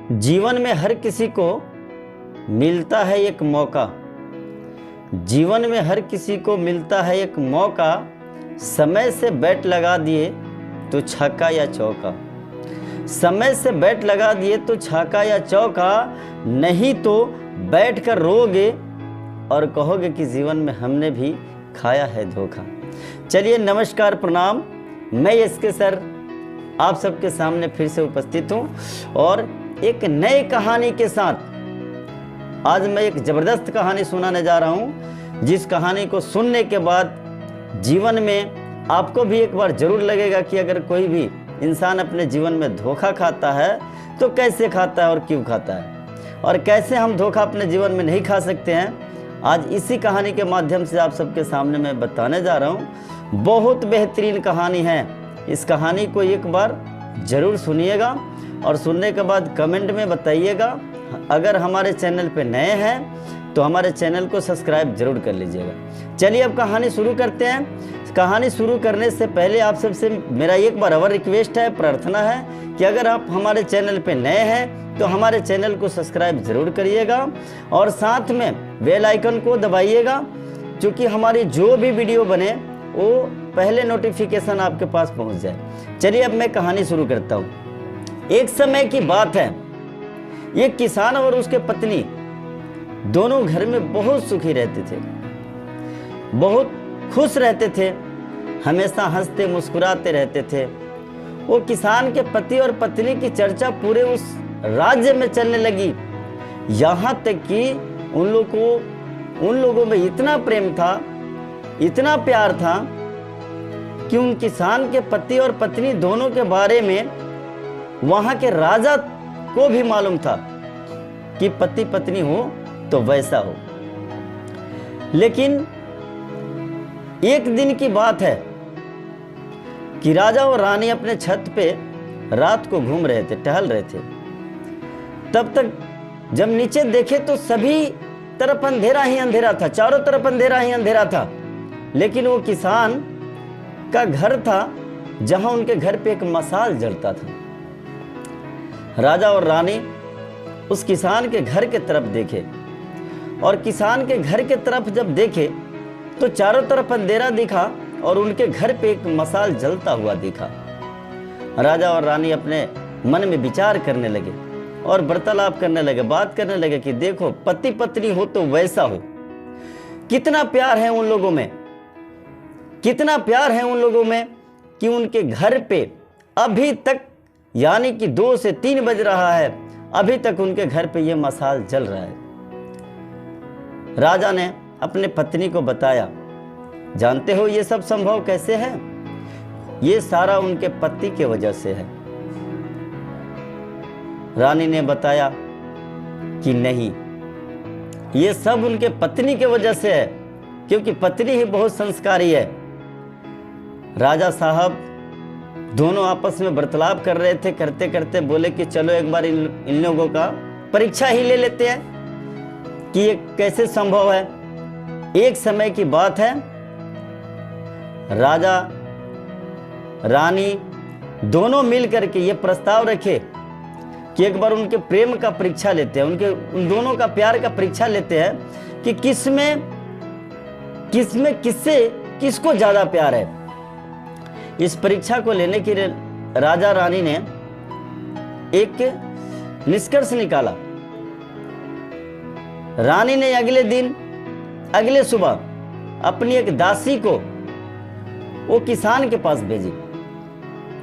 जीवन में हर किसी को मिलता है एक मौका। जीवन में हर किसी को मिलता है एक मौका। समय से बैट लगा दिए तो छक्का या चौका। समय से बैट लगा दिए तो छक्का या चौका, नहीं तो बैठ कर रोगे और कहोगे कि जीवन में हमने भी खाया है धोखा। चलिए नमस्कार प्रणाम, मैं एसके सर आप सबके सामने फिर से उपस्थित हूँ और एक नई कहानी के साथ आज मैं एक ज़बरदस्त कहानी सुनाने जा रहा हूँ, जिस कहानी को सुनने के बाद जीवन में आपको भी एक बार ज़रूर लगेगा कि अगर कोई भी इंसान अपने जीवन में धोखा खाता है तो कैसे खाता है और क्यों खाता है, और कैसे हम धोखा अपने जीवन में नहीं खा सकते हैं। आज इसी कहानी के माध्यम से आप सबके सामने मैं बताने जा रहा हूँ। बहुत बेहतरीन कहानी है। इस कहानी को एक बार ज़रूर सुनिएगा और सुनने के बाद कमेंट में बताइएगा। अगर हमारे चैनल पे नए हैं तो हमारे चैनल को सब्सक्राइब जरूर कर लीजिएगा। चलिए अब कहानी शुरू करते हैं। कहानी शुरू करने से पहले आप सबसे मेरा एक बार और रिक्वेस्ट है, प्रार्थना है कि अगर आप हमारे चैनल पे नए हैं तो हमारे चैनल को सब्सक्राइब जरूर करिएगा और साथ में बेल आइकन को दबाइएगा, क्योंकि हमारी जो भी वीडियो बने वो पहले नोटिफिकेशन आपके पास पहुंच जाए। चलिए अब मैं कहानी शुरू करता हूँ। एक समय की बात है, एक किसान और उसके पत्नी दोनों घर में बहुत सुखी रहते थे, बहुत खुश रहते थे, हमेशा हंसते मुस्कुराते रहते थे। वो किसान के पति और पत्नी की चर्चा पूरे उस राज्य में चलने लगी। यहाँ तक कि उन लोगों में इतना प्रेम था, इतना प्यार था कि उन किसान के पति और पत्नी दोनों के बारे में वहां के राजा को भी मालूम था कि पति पत्नी हो तो वैसा हो। लेकिन एक दिन की बात है कि राजा और रानी अपने छत पे रात को घूम रहे थे, टहल रहे थे। तब तक जब नीचे देखे तो सभी तरफ अंधेरा ही अंधेरा था, चारों तरफ अंधेरा ही अंधेरा था। लेकिन वो किसान का घर था जहां उनके घर पे एक मशाल जलता था। राजा और रानी उस किसान के घर के तरफ देखे और किसान के घर के तरफ जब देखे तो चारों तरफ अंधेरा दिखा और उनके घर पे एक मशाल जलता हुआ दिखा। राजा और रानी अपने मन में विचार करने लगे और वार्तालाप करने लगे, बात करने लगे कि देखो पति पत्नी हो तो वैसा हो। कितना प्यार है उन लोगों में, कितना प्यार है उन लोगों में कि उनके घर पे अभी तक, यानी कि 2 से 3 बज रहा है, अभी तक उनके घर पे ये मशाल जल रहा है। राजा ने अपने पत्नी को बताया, जानते हो ये सब संभव कैसे है? ये सारा उनके पति के वजह से है। रानी ने बताया कि नहीं, ये सब उनके पत्नी के वजह से है, क्योंकि पत्नी ही बहुत संस्कारी है। राजा साहब दोनों आपस में वार्तालाप कर रहे थे, करते करते बोले कि चलो एक बार इन लोगों का परीक्षा ही ले लेते हैं कि ये कैसे संभव है। एक समय की बात है, राजा रानी दोनों मिल करके ये प्रस्ताव रखे कि एक बार उनके प्रेम का परीक्षा लेते हैं, उन दोनों का प्यार का परीक्षा लेते हैं कि किसको ज्यादा प्यार है। इस परीक्षा को लेने के लिए राजा रानी ने एक निष्कर्ष निकाला। रानी ने अगले सुबह अपनी एक दासी को वो किसान के पास भेजी,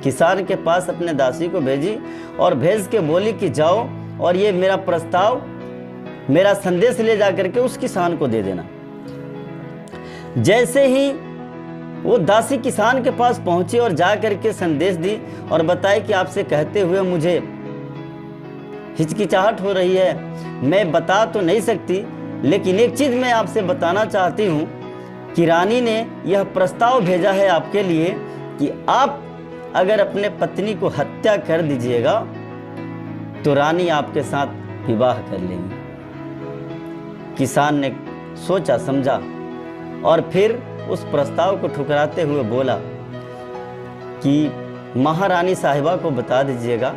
किसान के पास अपने दासी को भेजी और भेज के बोली कि जाओ और ये मेरा प्रस्ताव, मेरा संदेश ले जा करके उस किसान को दे देना। जैसे ही वो दासी किसान के पास पहुंची और जा करके संदेश दी और बताए कि आपसे कहते हुए मुझे हिचकिचाहट हो रही है, मैं बता तो नहीं सकती, लेकिन एक चीज मैं आपसे बताना चाहती हूँ कि रानी ने यह प्रस्ताव भेजा है आपके लिए कि आप अगर अपने पत्नी को हत्या कर दीजिएगा तो रानी आपके साथ विवाह कर लेंगी। किसान ने सोचा समझा और फिर उस प्रस्ताव को ठुकराते हुए बोला कि महारानी साहिबा को बता दीजिएगा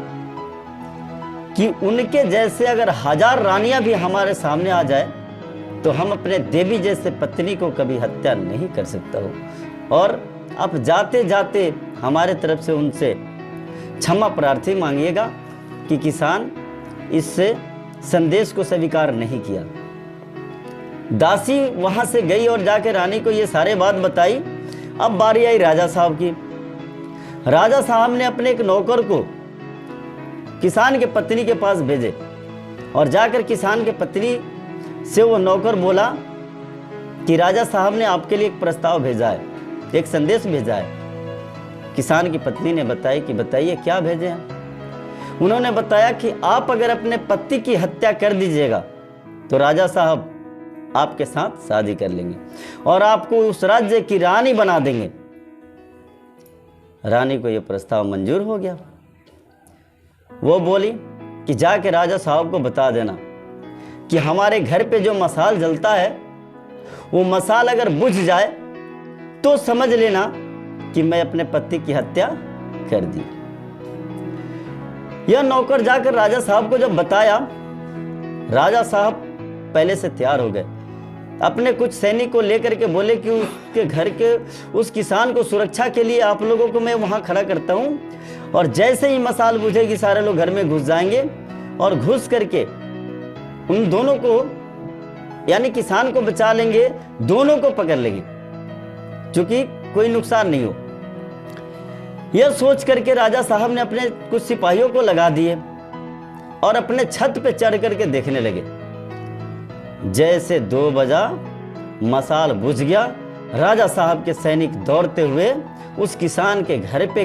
कि उनके जैसे अगर 1000 रानियां भी हमारे सामने आ जाए तो हम अपने देवी जैसे पत्नी को कभी हत्या नहीं कर सकता हो। और आप जाते जाते हमारे तरफ से उनसे क्षमा प्रार्थी मांगिएगा कि किसान इससे संदेश को स्वीकार नहीं किया। दासी वहां से गई और जाके रानी को ये सारे बात बताई। अब बारी आई राजा साहब की। राजा साहब ने अपने एक नौकर को किसान के पत्नी के पास भेजे और जाकर किसान के पत्नी से वो नौकर बोला कि राजा साहब ने आपके लिए एक प्रस्ताव भेजा है, एक संदेश भेजा है। किसान की पत्नी ने बताया कि बताइए क्या भेजे हैं। उन्होंने बताया कि आप अगर अपने पति की हत्या कर दीजिएगा तो राजा साहब आपके साथ शादी कर लेंगे और आपको उस राज्य की रानी बना देंगे। रानी को यह प्रस्ताव मंजूर हो गया। वो बोली कि जाके राजा साहब को बता देना कि हमारे घर पे जो मसाल जलता है वो मसाल अगर बुझ जाए तो समझ लेना कि मैं अपने पति की हत्या कर दी। यह नौकर जाकर राजा साहब को जब बताया, राजा साहब पहले से तैयार हो गए। अपने कुछ सैनिक को लेकर के बोले कि उसके घर के उस किसान को सुरक्षा के लिए आप लोगों को मैं वहां खड़ा करता हूं और जैसे ही मसाल बुझेगी सारे लोग घर में घुस जाएंगे और घुस करके उन दोनों को यानी किसान को बचा लेंगे, दोनों को पकड़ लेंगे क्योंकि कोई नुकसान नहीं हो। यह सोच करके राजा साहब ने अपने कुछ सिपाहियों को लगा दिए और अपने छत पे चढ़ करके देखने लगे। जैसे 2 बजा मसाल बुझ गया, राजा साहब के सैनिक दौड़ते हुए उस किसान के घर पे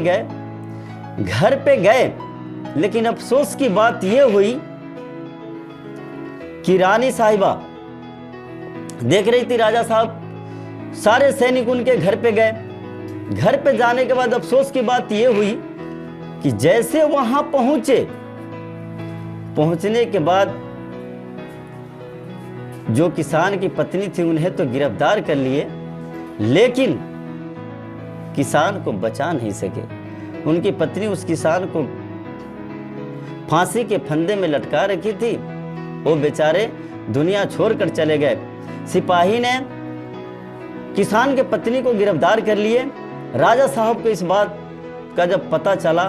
गए। लेकिन अफसोस की बात यह हुई कि रानी साहिबा देख रही थी राजा साहब सारे सैनिक उनके घर पे गए। घर पे जाने के बाद अफसोस की बात यह हुई कि जैसे वहां पहुंचने के बाद जो किसान की पत्नी थी उन्हें तो गिरफ्तार कर लिए, लेकिन किसान को बचा नहीं सके। उनकी पत्नी उस किसान को फांसी के फंदे में लटका रखी थी। वो बेचारे दुनिया छोड़कर चले गए। सिपाही ने किसान के पत्नी को गिरफ्तार कर लिए। राजा साहब को इस बात का जब पता चला,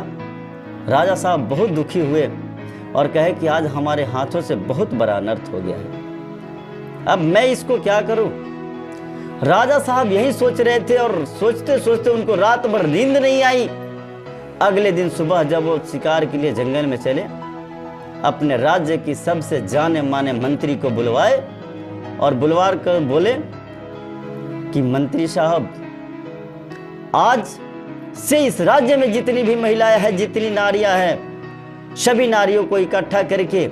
राजा साहब बहुत दुखी हुए और कहे कि आज हमारे हाथों से बहुत बड़ा अनर्थ हो गया है, अब मैं इसको क्या करूं। राजा साहब यही सोच रहे थे और सोचते सोचते उनको रात भर नींद नहीं आई। अगले दिन सुबह जब वो शिकार के लिए जंगल में चले, अपने राज्य की सबसे जाने माने मंत्री को बुलवाए और बुलवा कर बोले कि मंत्री साहब, आज से इस राज्य में जितनी भी महिलाएं हैं, जितनी नारियां हैं, सभी नारियों को इकट्ठा करके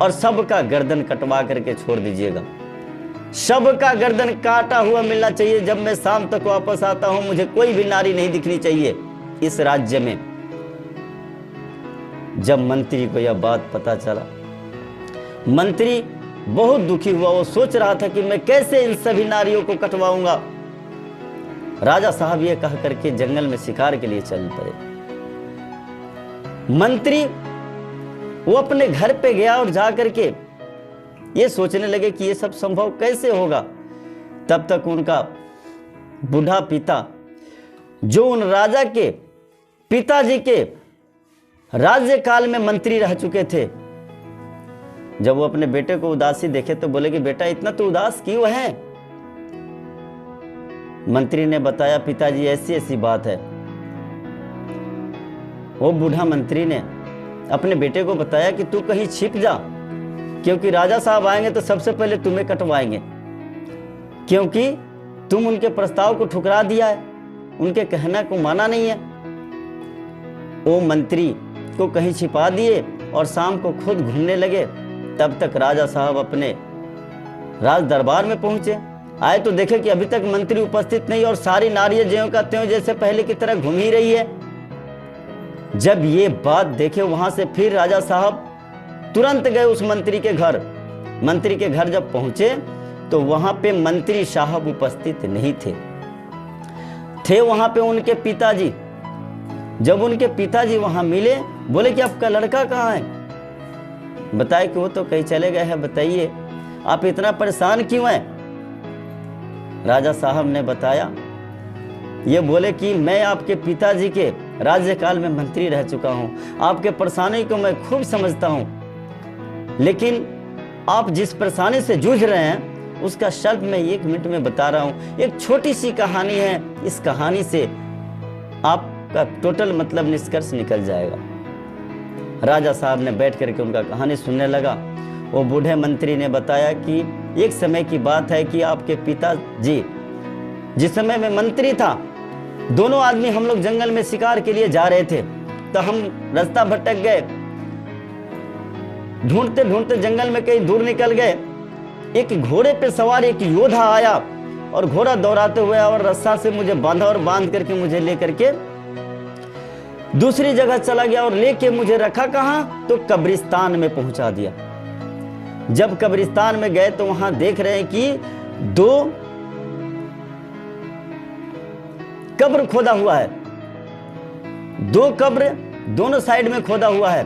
और सबका गर्दन कटवा करके छोड़ दीजिएगा। सबका गर्दन काटा हुआ मिलना चाहिए। जब मैं शाम तक वापस आता हूं मुझे कोई भी नारी नहीं दिखनी चाहिए इस राज्य में। जब मंत्री को यह बात पता चला, मंत्री बहुत दुखी हुआ। वो सोच रहा था कि मैं कैसे इन सभी नारियों को कटवाऊंगा। राजा साहब ये कह करके जंगल में शिकार के लिए चल पड़े। मंत्री वो अपने घर पे गया और जाकर के ये सोचने लगे कि ये सब संभव कैसे होगा। तब तक उनका बूढ़ा पिता, जो उन राजा के पिताजी के राज्य काल में मंत्री रह चुके थे, जब वो अपने बेटे को उदासी देखे तो बोले कि बेटा इतना तो उदास क्यों है। मंत्री ने बताया, पिताजी ऐसी ऐसी बात है। वो बूढ़ा मंत्री ने अपने बेटे को बताया कि तू कहीं छिप जा, क्योंकि राजा साहब आएंगे तो सबसे पहले तुम्हें कटवाएंगे, क्योंकि तुम उनके प्रस्ताव को ठुकरा दिया है, उनके कहना को माना नहीं है। वो मंत्री को कहीं छिपा दिए और शाम को खुद घूमने लगे। तब तक राजा साहब अपने राज दरबार में पहुंचे। आए तो देखे कि अभी तक मंत्री उपस्थित नहीं और सारी नारियां ज्यों का त्यों जैसे पहले की तरह घूम ही रही है। जब ये बात देखे वहां से फिर राजा साहब तुरंत गए उस मंत्री के घर। मंत्री के घर जब पहुंचे तो वहां पे मंत्री साहब उपस्थित नहीं थे वहां पे उनके पिताजी। जब उनके पिताजी वहां मिले, बोले कि आपका लड़का कहाँ है। बताए कि वो तो कहीं चले गए हैं, बताइए आप इतना परेशान क्यों हैं? राजा साहब ने बताया, ये बोले कि मैं आपके पिताजी के राज्यकाल में मंत्री रह चुका हूं, आपके परेशानी को मैं खूब समझता हूं, लेकिन आप जिस परेशानी से जूझ रहे हैं उसका शर्त मैं 1 मिनट में बता रहा हूं। एक छोटी सी कहानी है, इस कहानी से आपका टोटल मतलब निष्कर्ष निकल जाएगा। राजा साहब ने बैठ करके उनका कहानी सुनने लगा। वो बूढ़े मंत्री ने बताया कि एक समय की बात है कि आपके पिताजी जिस समय मैं मंत्री था, दोनों आदमी हम लोग जंगल में शिकार के लिए जा रहे थे, तो हम रास्ता भटक गए, ढूंढते ढूंढते जंगल में कहीं दूर निकल गए। एक घोड़े पे सवार एक योद्धा आया और घोड़ा दौड़ाते हुए और रस्सा से मुझे बांधा और बांध करके मुझे लेकर के दूसरी जगह चला गया और लेके मुझे रखा कहां? तो कब्रिस्तान में पहुंचा दिया। जब कब्रिस्तान में गए तो वहां देख रहे हैं कि 2 कब्र खोदा हुआ है, 2 कब्र दोनों साइड में खोदा हुआ है।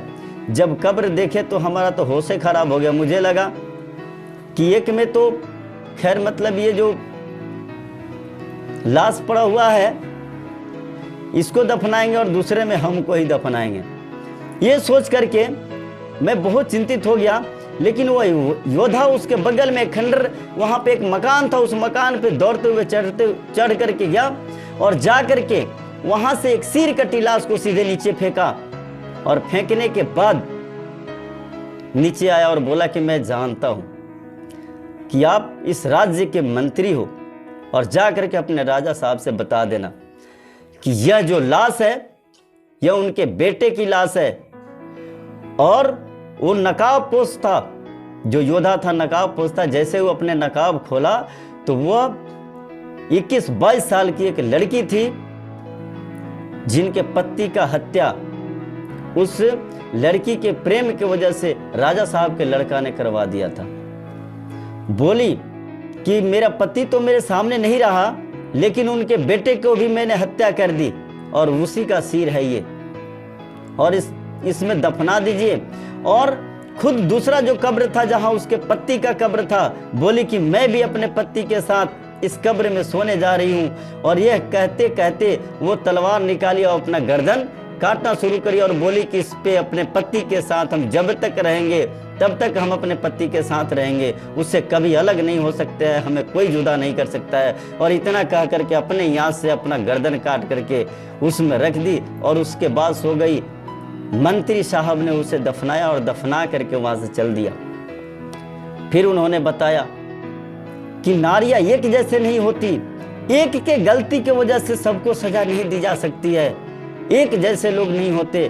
जब कब्र देखे तो हमारा तो होश ही खराब हो गया। मुझे लगा कि एक में तो खैर मतलब ये जो लाश पड़ा हुआ है इसको दफनाएंगे और दूसरे में हमको ही दफनाएंगे। ये सोच करके मैं बहुत चिंतित हो गया। लेकिन वो योद्धा उसके बगल में खंडर, वहां पे एक मकान था, उस मकान पे दौड़ते हुए चढ़ करके गया और जा करके वहां से एक सिर कटी लाश को सीधे नीचे फेंका और फेंकने के बाद नीचे आया और बोला कि मैं जानता हूं कि आप इस राज्य के मंत्री हो और जा करके अपने राजा साहब से बता देना कि यह जो लाश है यह उनके बेटे की लाश है। और वो नकाब पोश था, जो योद्धा था नकाब पोश था। जैसे वो अपने नकाब खोला तो वह 21-22 साल की एक लड़की थी जिनके पति का हत्या उस लड़की के प्रेम की वजह से राजा साहब के लड़का ने करवा दिया था। बोली कि मेरा पति तो मेरे सामने नहीं रहा, लेकिन उनके बेटे को भी मैंने हत्या कर दी और उसी का सिर है ये, और इसमें दफना दीजिए। और खुद दूसरा जो कब्र था जहां उसके पति का कब्र था, बोली कि मैं भी अपने पति के साथ इस कब्र में सोने जा रही हूं। और यह कहते कहते वो तलवार निकाली और अपना गर्दन काटना शुरू करी और बोली कि इस पे अपने पति के साथ हम जब तक रहेंगे तब तक हम अपने पति के साथ रहेंगे, उससे कभी अलग नहीं हो सकते हैं, हमें कोई जुदा नहीं कर सकता है। और इतना कह करके अपने यहाँ से अपना गर्दन काट करके उसमें रख दी और उसके बाद सो गई। मंत्री साहब ने उसे दफनाया और दफना करके वहां से चल दिया। फिर उन्होंने बताया कि नारियां एक जैसे नहीं होती, एक के गलती की वजह से सबको सजा नहीं दी जा सकती है, एक जैसे लोग नहीं होते।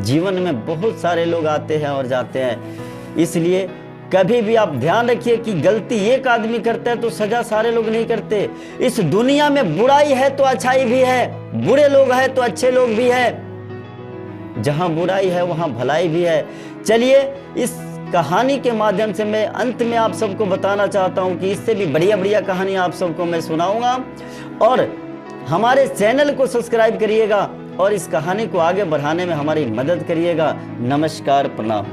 जीवन में बहुत सारे लोग आते हैं और जाते हैं, इसलिए कभी भी आप ध्यान रखिए कि गलती एक आदमी करता है तो सजा सारे लोग नहीं करते। इस दुनिया में बुराई है तो अच्छाई भी है, बुरे लोग हैं तो अच्छे लोग भी हैं, जहां बुराई है वहां भलाई भी है। चलिए, इस कहानी के माध्यम से मैं अंत में आप सबको बताना चाहता हूं कि इससे भी बढ़िया बढ़िया कहानी आप सबको मैं सुनाऊंगा। और हमारे चैनल को सब्सक्राइब करिएगा और इस कहानी को आगे बढ़ाने में हमारी मदद करिएगा। नमस्कार, प्रणाम।